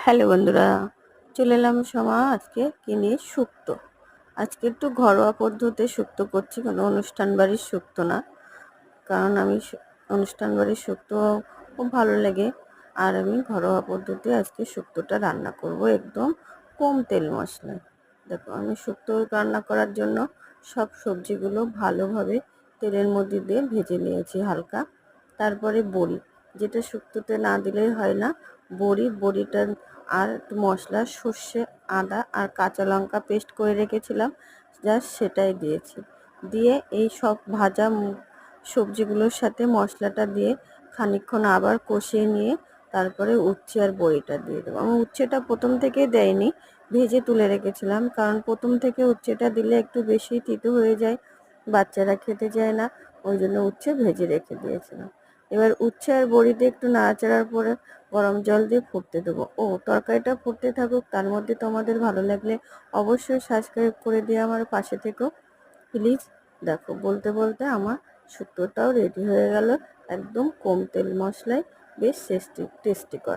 Hello বন্ধুরা, চলে এলাম আজকে কিনে শুক্তো। আজকে একটু ঘরোয়া পদ্ধতিতে শুক্তো করছি, কোনো অনুষ্ঠান বাড়ির শুক্তো না। কারণ আমি অনুষ্ঠান বাড়ির শুক্তো খুব ভালো লাগে। আর আমি ঘরোয়া পদ্ধতিতে আজকে শুক্তোটা রান্না করব একদম কম তেল মশলায়। দেখো, আমি শুক্তো রান্না করার জন্য সব সবজিগুলো ভালোভাবে তেলের মধ্যে দিয়ে ভেজে নিয়েছি হালকা। তারপরে বড়ি, যেটা শুক্তোতে না দিলেই হয় না, বড়িটা আর একটু মশলা, সর্ষে, আদা আর কাঁচা লঙ্কা পেস্ট করে রেখেছিলাম, জাস্ট সেটাই দিয়েছি। দিয়ে এই সব ভাজা সবজিগুলোর সাথে মশলাটা দিয়ে খানিকক্ষণ আবার কষিয়ে নিয়ে তারপরে উচ্ছে আর বড়িটা দিয়ে দেবো। আমি উচ্ছেটা প্রথম থেকেই দেয়নি, ভেজে তুলে রেখেছিলাম, কারণ প্রথম থেকে উচ্ছেটা দিলে একটু বেশি তিতো হয়ে যায়, বাচ্চারা খেতে চায় না, ওই জন্য উচ্ছে ভেজে রেখে দিয়েছিলাম। এবার উচ্ছে আর বড়িতে একটু নাড়াচাড়ার পরে গরম জল দিয়ে ফুটতে দেবো। তরকারিটা ফুটতে থাকুক, তার মধ্যে তোমাদের ভালো লাগলে অবশ্যই সাবস্ক্রাইব করে দিয়ে আমার পাশে থেকো প্লিজ। দেখো, বলতে বলতে আমার শুক্তোটাও রেডি হয়ে গেল, একদম কম তেল মশলায়, বেশ টেস্টি কর।